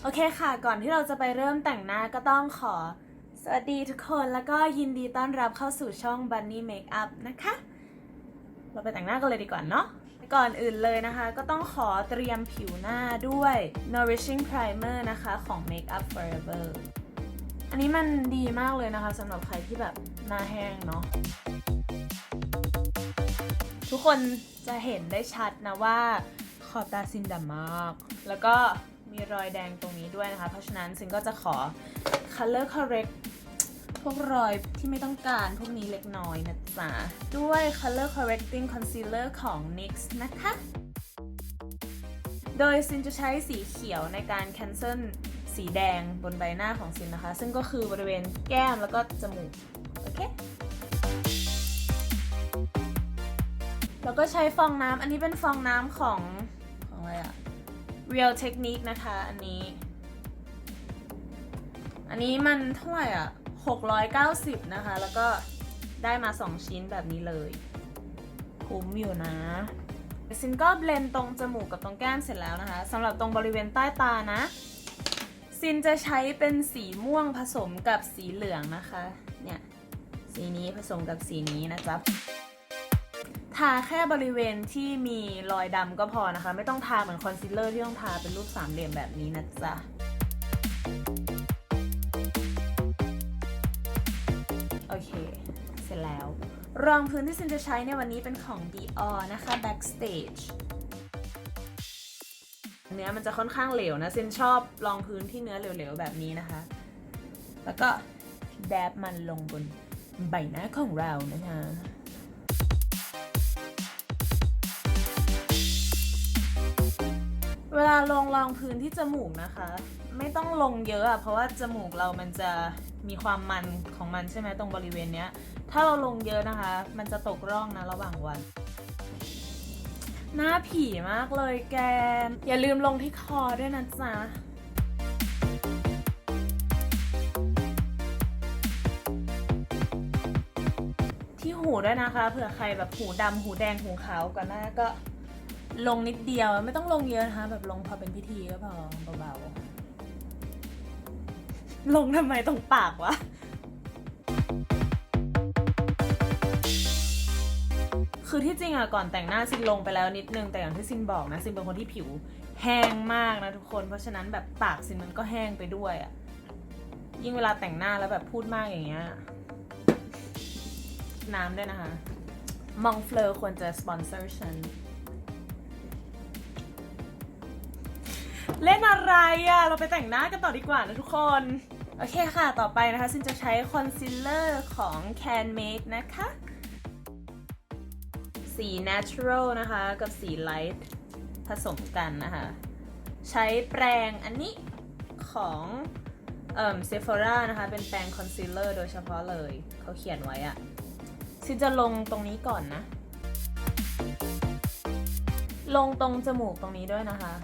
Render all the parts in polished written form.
โอเคค่ะก่อนที่เราจะไปเริ่มแต่งหน้าก็ต้องขอสวัสดีทุกคนแล้วก็ยินดีต้อนรับเข้าสู่ช่อง Bunny Makeup นะคะเราไปแต่งหน้ากันเลยดีกว่าเนาะก่อนอื่นเลยนะคะก็ต้องขอเตรียมผิวหน้าด้วย Nourishing Primer นะคะของ Makeup Forever อันนี้มันดีมากเลยนะคะสำหรับใครที่แบบหน้าแห้งเนาะทุกคนจะเห็นได้ชัดนะว่าขอบตาซินดำมากแล้วก็มีรอยแดงตรงนี้ด้วยนะคะเพราะฉะนั้นซินก็จะขอ color correct พวกรอยที่ไม่ต้องการพวกนี้เล็กน้อยนะจ๊ะด้วย color correcting concealer ของ NYX นะคะโดยซินจะใช้สีเขียวในการ cancel สีแดงบนใบหน้าของซินนะคะซึ่งก็คือบริเวณแก้มแล้วก็จมูกโอเคแล้วก็ใช้ฟองน้ำอันนี้เป็นฟองน้ำของอะไรอะ Real Technique นะคะอันนี้มันเท่าไหร่อ่ะ690นะคะแล้วก็ได้มา2ชิ้นแบบนี้เลยคุ้มอยู่นะซินก็เบลนตรงจมูกกับตรงแก้มเสร็จแล้วนะคะสำหรับตรงบริเวณใต้ตานะซินจะใช้เป็นสีม่วงผสมกับสีเหลืองนะคะเนี่ยสีนี้ผสมกับสีนี้นะจ๊ะทาแค่บริเวณที่มีรอยดำก็พอนะคะไม่ต้องทาเหมือนคอนซีลเลอร์ที่ต้องทาเป็นรูปสามเหลี่ยมแบบนี้นะจ๊ะโอเคเสร็จแล้วรองพื้นที่ซินจะใช้ในวันนี้เป็นของ Dior นะคะ Backstage เนื้อมันจะค่อนข้างเหลวนะซินชอบรองพื้นที่เนื้อเหลวๆแบบนี้นะคะแล้วก็แดบมันลงบนใบหน้าของเรานะคะเวลาลงรองพื้นที่จมูกนะคะไม่ต้องลงเยอะอะเพราะว่าจมูกเรามันจะมีความมันของมันใช่ไหมตรงบริเวณเนี้ยถ้าเราลงเยอะนะคะมันจะตกร่องนะระหว่างวันหน้าผีมากเลยแกอย่าลืมลงที่คอด้วยนะจ๊ะที่หูด้วยนะคะเผื่อใครแบบหูดำหูแดงหูขาวก่อนหน้าก็ลงนิดเดียวไม่ต้องลงเยอะนะคะแบบลงพอเป็นพิธีก็พอเบาๆลงทำไมตรงปากวะคือที่จริงอะก่อนแต่งหน้าซินลงไปแล้วนิดนึงแต่อย่างที่ซินบอกนะซินเป็นคนที่ผิวแห้งมากนะทุกคนเพราะฉะนั้นแบบปากซินมันก็แห้งไปด้วยอะยิ่งเวลาแต่งหน้าแล้วแบบพูดมากอย่างเงี้ยน้ำด้วยนะคะมองเฟลอควรจะสปอนเซอร์ฉันเล่นอะไรอะเราไปแต่งหน้ากันต่อดีกว่านะทุกคนโอเคค่ะต่อไปนะคะซินจะใช้คอนซีลเลอร์ของ Can Make นะคะสี natural นะคะกับสี light ผสมกันนะคะใช้แปรงอันนี้ของSephora นะคะเป็นแปรงคอนซีลเลอร์โดยเฉพาะเลยเขาเขียนไว้อะซินจะลงตรงนี้ก่อนนะลงตรงจมูกตรงนี้ด้วยนะคะ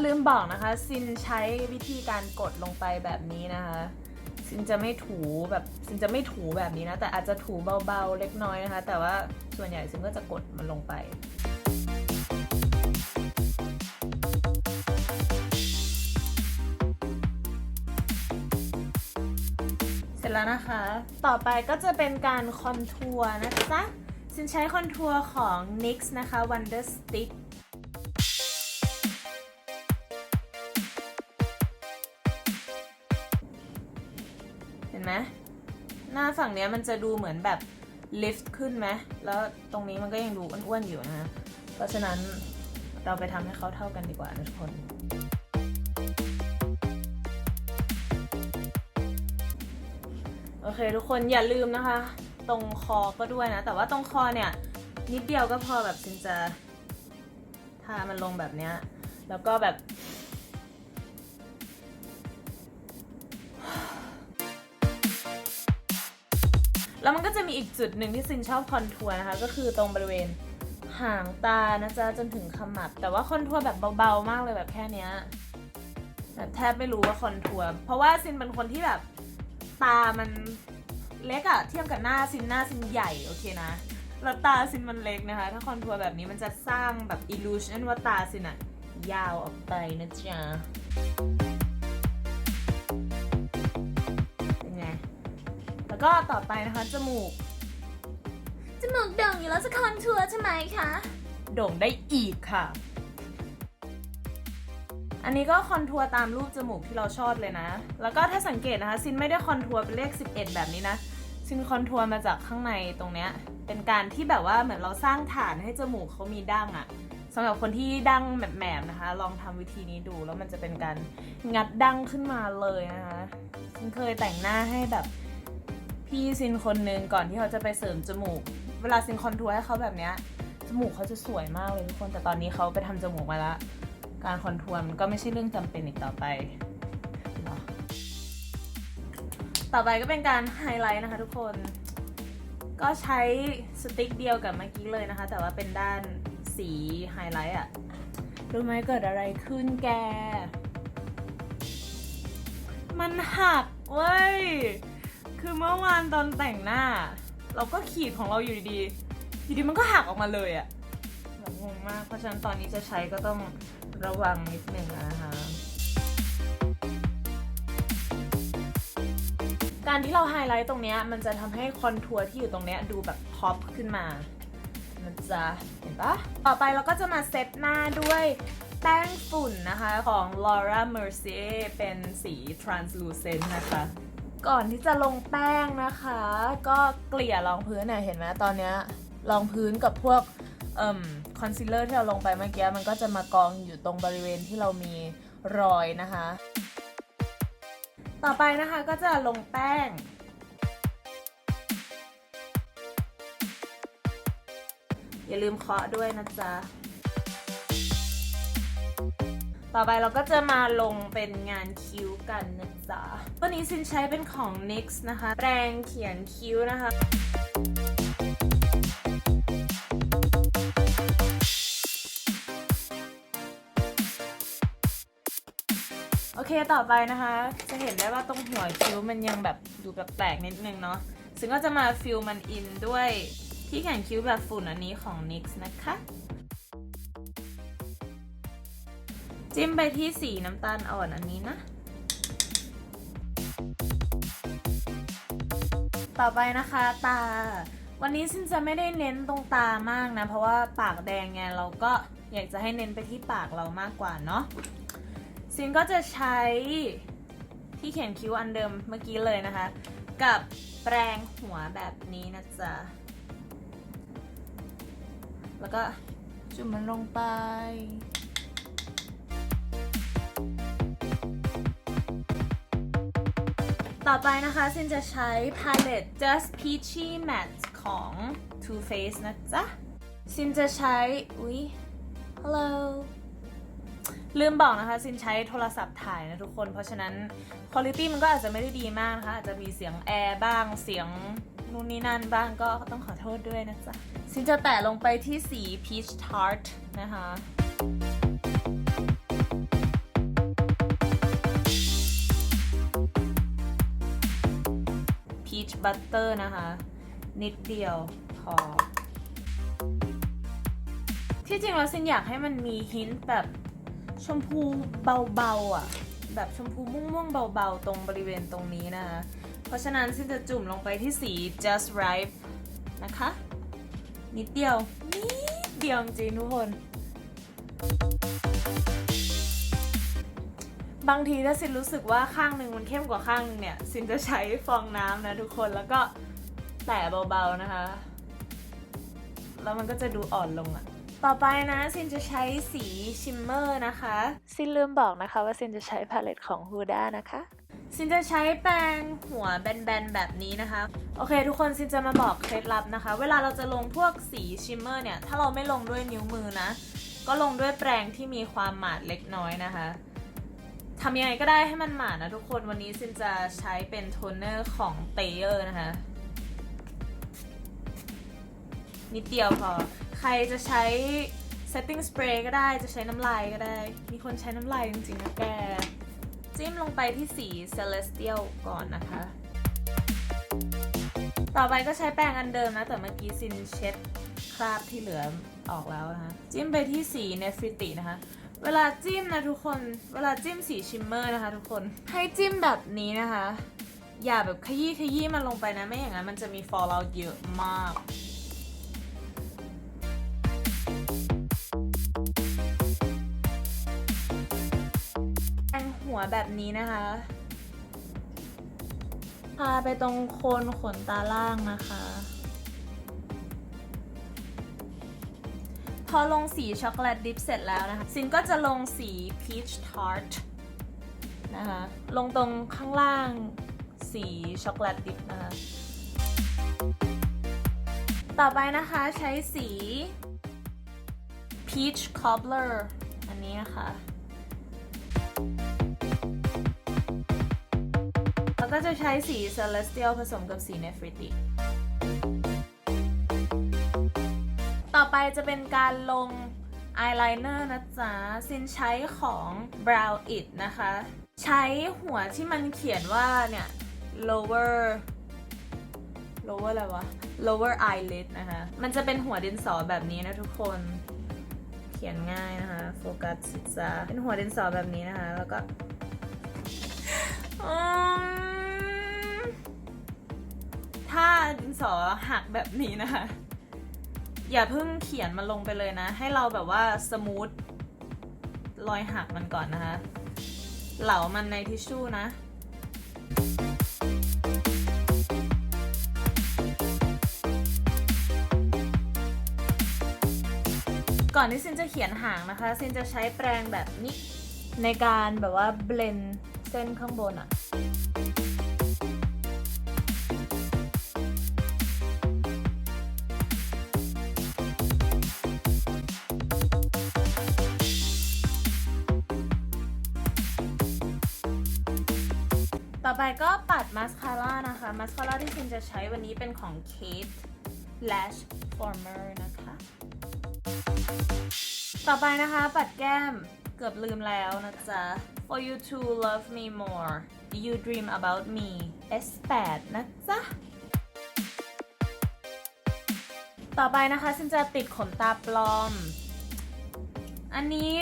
ลืมบอกนะคะซินใช้วิธีการกดลงไปแบบนี้นะคะซินจะไม่ถูแบบนี้นะแต่อาจจะถูเบาๆเล็กน้อยนะคะแต่ว่าส่วนใหญ่ซินก็จะกดมันลงไปเสร็จแล้วนะคะต่อไปก็จะเป็นการคอนทัวร์นะจ๊ะซินใช้คอนทัวร์ของ NYX นะคะ Wonder Stickเห็นไหมหน้าฝั่งนี้มันจะดูเหมือนแบบลิฟต์ขึ้นไหมแล้วตรงนี้มันก็ยังดูอ้วนๆอยู่นะเพราะฉะนั้นเราไปทำให้เขาเท่ากันดีกว่านะทุกคนโอเคทุกคนอย่าลืมนะคะตรงคอก็ด้วยนะแต่ว่าตรงคอเนี่ยนิดเดียวก็พอแบบซินจะทามันลงแบบเนี้ยแล้วก็แบบแล้วมันก็จะมีอีกจุดหนึ่งที่ซินชอบคอนทัวร์นะคะก็คือตรงบริเวณหางตานะจ๊ะจนถึงขมับแต่ว่าคอนทัวร์แบบเบาๆมากเลยแบบแค่เนี้ยแบบแทบไม่รู้ว่าคอนทัวร์เพราะว่าซินเป็นคนที่แบบตามันเล็กอะเทียบกับหน้าซินใหญ่โอเคนะแล้วตาซินมันเล็กนะคะถ้าคอนทัวร์แบบนี้มันจะสร้างแบบ illusion ว่าตาซินอะ ยาวออกไปนะจ๊ะเป็นไงแล้วก็ต่อไปนะคะจมูกโด่งอยู่แล้วจะคอนทัวร์ใช่ไหมคะโด่งได้อีกค่ะอันนี้ก็คอนทัวร์ตามรูปจมูกที่เราชอบเลยนะแล้วก็ถ้าสังเกตนะคะซินไม่ได้คอนทัวร์เป็นเลข11แบบนี้นะซินคอนทัวร์มาจากข้างในตรงเนี้ยเป็นการที่แบบว่าเหมือนเราสร้างฐานให้จมูกเขามีดั้งอะสำหรับคนที่ดั้งแหมๆนะคะลองทำวิธีนี้ดูแล้วมันจะเป็นการงัดดั้งขึ้นมาเลยนะคะซินเคยแต่งหน้าให้แบบพี่ซินคนนึงก่อนที่เขาจะไปเสริมจมูกเวลาซินคอนทัวร์ให้เขาแบบเนี้ยจมูกเขาจะสวยมากเลยทุกคนแต่ตอนนี้เขาไปทำจมูกมาแล้วการคอนทัวร์มันก็ไม่ใช่เรื่องจำเป็นอีกต่อไปต่อไปก็เป็นการไฮไลท์นะคะทุกคนก็ใช้สติ๊กเดียวกับเมื่อกี้เลยนะคะแต่ว่าเป็นด้านสีไฮไลท์อะรู้ไหมเกิดอะไรขึ้นแกมันหักเว้ยคือเมื่อวานตอนแต่งหน้าเราก็ขีดของเราอยู่ดีๆมันก็หักออกมาเลยอะแบบงงมากเพราะฉะนั้นตอนนี้จะใช้ก็ต้องระวังนิดนึงนะคะการที่เราไฮไลท์ตรงนี้มันจะทำให้คอนทัวร์ที่อยู่ตรงนี้ดูแบบพ็อปขึ้นมามันจะเห็นปะต่อไปเราก็จะมาเซตหน้าด้วยแป้งฝุ่นนะคะของ Laura Mercier เป็นสี translucent นะคะก่อนที่จะลงแป้งนะคะก็เกลี่ยรองพื้นเห็นไหมตอนนี้รองพื้นกับพวกคอนซีลเลอร์ที่เราลงไปเมื่อกี้มันก็จะมากองอยู่ตรงบริเวณที่เรามีรอยนะคะต่อไปนะคะก็จะลงแป้งอย่าลืมเคาะด้วยนะจ๊ะต่อไปเราก็จะมาลงเป็นงานคิ้วกันนะจ๊ะวันนี้ซินใช้เป็นของ NYX นะคะแปรงเขียนคิ้วนะคะโอเคต่อไปนะคะจะเห็นได้ว่าตรงหัวคิ้วมันยังแบบดูแปลกๆนิดนึงเนาะซึ่งก็จะมาฟิลมันอินด้วยที่เขียนคิ้วแบบฝุ่นอันนี้ของ NYX นะคะจิ้มไปที่สีน้ำตาลอ่อนอันนี้นะต่อไปนะคะตาวันนี้ซินจะไม่ได้เน้นตรงตามากนะเพราะว่าปากแดงไงเราก็อยากจะให้เน้นไปที่ปากเรามากกว่าเนาะซินก็จะใช้ที่เขียนคิ้วอันเดิมเมื่อกี้เลยนะคะกับแปรงหัวแบบนี้นะจ๊ะแล้วก็จุ่มมันลงไปต่อไปนะคะซินจะใช้ palette Just Peachy Matte ของ Too Faced นะจ๊ะซินจะใช้Hello ลืมบอกนะคะซินใช้โทรศัพท์ถ่ายนะทุกคนเพราะฉะนั้นคุณภาพมันก็อาจจะไม่ได้ดีมากนะคะอาจจะมีเสียงแอร์บ้างเสียงนู่นนี่นั่นบ้างก็ต้องขอโทษด้วยนะจ๊ะซินจะแตะลงไปที่สี Peach Tart นะคะ Peach Butter นะคะนิดเดียวพอที่จริงแล้วซินอยากให้มันมีฮินต์แบบชมพูเบาๆอ่ะแบบชมพูม่วงๆเบาๆตรงบริเวณตรงนี้นะคะเพราะฉะนั้นซินจะจุ่มลงไปที่สี Just Right นะคะนิดเดียวจริงทุกคนบางทีถ้าซินรู้สึกว่าข้างหนึ่งมันเข้มกว่าข้างหนึ่งเนี่ยซินจะใช้ฟองน้ำนะทุกคนแล้วก็แตะเบาๆนะคะแล้วมันก็จะดูอ่อนลงอะต่อไปนะซินจะใช้สีชิมเมอร์นะคะซินลืมบอกนะคะว่าซินจะใช้พาเลตของ Huda นะคะซินจะใช้แปรงหัวแบนๆแบบนี้นะคะโอเคทุกคนซินจะมาบอกเคล็ดลับนะคะเวลาเราจะลงพวกสีชิมเมอร์เนี่ยถ้าเราไม่ลงด้วยนิ้วมือนะก็ลงด้วยแปรงที่มีความหมาดเล็กน้อยนะคะทำยังไงก็ได้ให้มันหมาดนะทุกคนวันนี้ซินจะใช้เป็นโทนเนอร์ของ Thayer นะคะนิดเดียวพอใครจะใช้ setting spray ก็ได้จะใช้น้ำลายก็ได้มีคนใช้น้ำลายจริงๆนะแกจิ้มลงไปที่สี Celestial ก่อนนะคะต่อไปก็ใช้แปรงอันเดิมนะแต่เมื่อกี้ซินเช็ดคราบที่เหลือออกแล้วนะคะจิ้มไปที่สี Nefertiti นะคะ เวลาจิ้มนะทุกคน เวลาจิ้มสีชิมเมอร์นะคะทุกคน ให้จิ้มแบบนี้นะคะ อย่าแบบขยี้มันลงไปนะ ไม่อย่างนั้นมันจะมี fallout เยอะมาก แต่งหัวแบบนี้นะคะพาไปตรงโคนขนตาล่างนะคะพอลงสีช็อกโกแลตดิปเสร็จแล้วนะคะซินก็จะลงสี peach tart นะคะลงตรงข้างล่างสีช็อกโกแลตดิปนะคะต่อไปนะคะใช้สี peach cobbler อันนี้นะคะแล้วก็จะใช้สี celestial ผสมกับสี Nefertiti ต่อไปจะเป็นการลงอายไลเนอร์นะจ๊ะซินใช้ของ Brow It นะคะใช้หัวที่มันเขียนว่าเนี่ย lower อะไรวะ lower eyelid นะคะมันจะเป็นหัวดินสอแบบนี้นะทุกคนเขียนง่ายนะคะโฟกัสสิจ๊ะเป็นหัวดินสอแบบนี้นะคะแล้วก็ถ้าดินสอหักแบบนี้นะคะอย่าเพิ่งเขียนมันลงไปเลยนะให้เราแบบว่าสมูทรอยหักมันก่อนนะคะเหลามันในทิชชู่นะก่อนที่ซินจะเขียนหางนะคะซินจะใช้แปรงแบบนี้ในการแบบว่าเบลนด์เส้นข้างบนอะต่อไปก็ปัดมาสคาร่านะคะมาสคาร่าที่ซินจะใช้วันนี้เป็นของ Kate Lash Former นะคะต่อไปนะคะปัดแก้มเกือบลืมแล้วนะจ๊ะ For you to love me more you dream about me S8 นะจ๊ะต่อไปนะคะซินจะติดขนตาปลอมอันนี้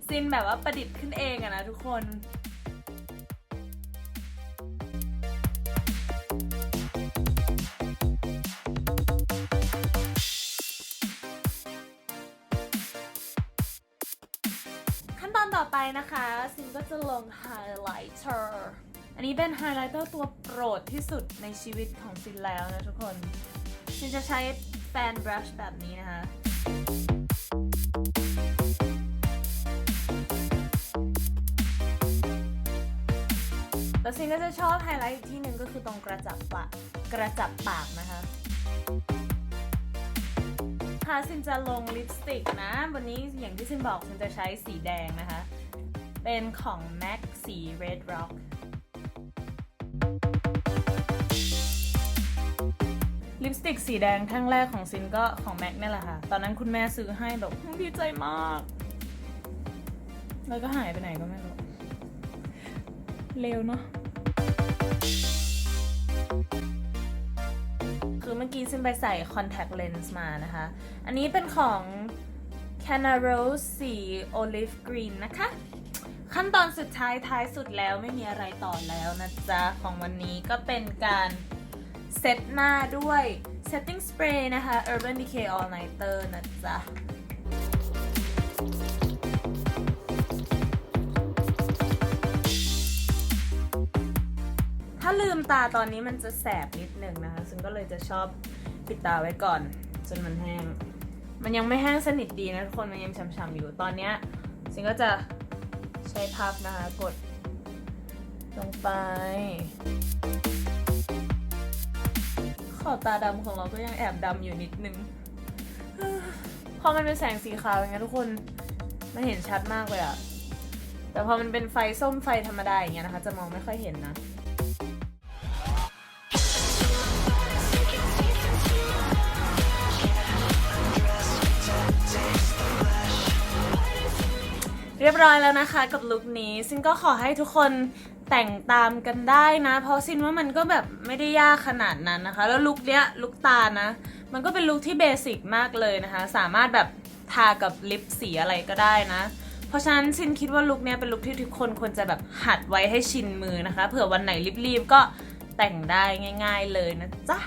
ซินแบบว่าประดิษฐ์ขึ้นเองอะนะทุกคนขั้นตอนต่อไปนะคะซินก็จะลงไฮไลท์เตอร์อันนี้เป็นไฮไลท์เตอร์ตัวโปรดที่สุดในชีวิตของซินแล้วนะทุกคนซินจะใช้แฟนบรัชแบบนี้นะคะแล้วซินก็จะชอบไฮไลท์อีกที่หนึ่งก็คือตรงกระจับปากนะคะค่ะซินจะลงลิปสติกนะวันนี้อย่างที่ซินบอกซินจะใช้สีแดงนะคะเป็นของ MAC สี Red Rock ลิปสติกสีแดงแท่งแรกของซินก็ของ MAC นี่แหละค่ะตอนนั้นคุณแม่ซื้อให้แบบดีใจมากแล้วก็หายไปไหนก็ไม่รู้เร็วเนาะคือเมื่อกี้ซินไปใส่ contact lens มานะคะอันนี้เป็นของ Canna Rose สี Olive Green นะคะขั้นตอนสุดท้ายสุดแล้วไม่มีอะไรต่อแล้วนะจ๊ะของวันนี้ก็เป็นการเซตหน้าด้วย setting spray นะคะ Urban Decay All Nighter นะจ๊ะถ้าลืมตาตอนนี้มันจะแสบนิดนึงนะคะซึ่งก็เลยจะชอบปิดตาไว้ก่อนจนมันแห้งมันยังไม่แห้งสนิทดีนะทุกคนมันยังช้ำๆอยู่ตอนเนี้ยซึ่งก็จะใช้พับนะคะกดลงไปขอบตาดำของเราก็ยังแอบดำอยู่นิดนึงพอมันเป็นแสงสีขาวอย่างเงี้ยทุกคนมันเห็นชัดมากเลยอะแต่พอมันเป็นไฟส้มไฟธรรมดาอย่างเงี้ยนะคะจะมองไม่ค่อยเห็นนะเรียบร้อยแล้วนะคะกับลุคนี้ซินก็ขอให้ทุกคนแต่งตามกันได้นะเพราะซินว่ามันก็แบบไม่ได้ยากขนาดนั้นนะคะแล้วลุคเนี้ยลุคตานะมันก็เป็นลุคที่เบสิกมากเลยนะคะสามารถแบบท ทากับลิปสีอะไรก็ได้นะ เพราะฉะนั้นซินคิดว่าลุคเนี้ยเป็นลุคที่ทุกคนควรจะแบบหัดไว้ให้ชินมือนะคะ เผื่อวันไหนรีบๆก็แต่งได้ง่ายๆเลยนะจ๊ะ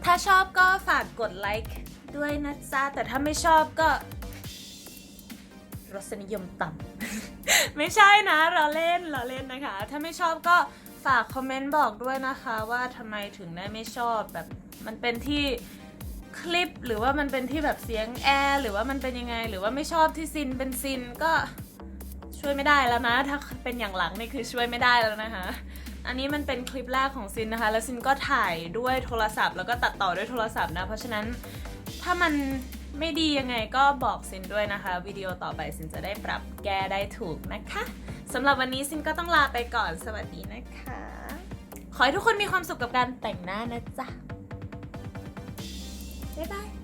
ถ้าชอบก็ฝากกดไลค์ด้วยนะจ๊ะ แต่ถ้าไม่ชอบก็รสนิยมต่ำ ไม่ใช่นะเราเล่นนะคะ ถ้าไม่ชอบก็ฝากคอมเมนต์บอกด้วยนะคะว่าทำไมถึงได้ไม่ชอบแบบมันเป็นที่คลิปหรือว่ามันเป็นที่แบบเสียงแอร์หรือว่ามันเป็นยังไงหรือว่าไม่ชอบที่ซินเป็นซินก็ช่วยไม่ได้แล้วนะถ้าเป็นอย่างหลังนี่คือช่วยไม่ได้แล้วนะคะอันนี้มันเป็นคลิปแรกของซินนะคะแล้วซินก็ถ่ายด้วยโทรศัพท์แล้วก็ตัดต่อด้วยโทรศัพท์นะเพราะฉะนั้นถ้ามันไม่ดียังไงก็บอกซินด้วยนะคะวิดีโอต่อไปซินจะได้ปรับแก้ได้ถูกนะคะสำหรับวันนี้ซินก็ต้องลาไปก่อนสวัสดีนะคะขอให้ทุกคนมีความสุขกับการแต่งหน้านะจ๊ะบ๊ายบาย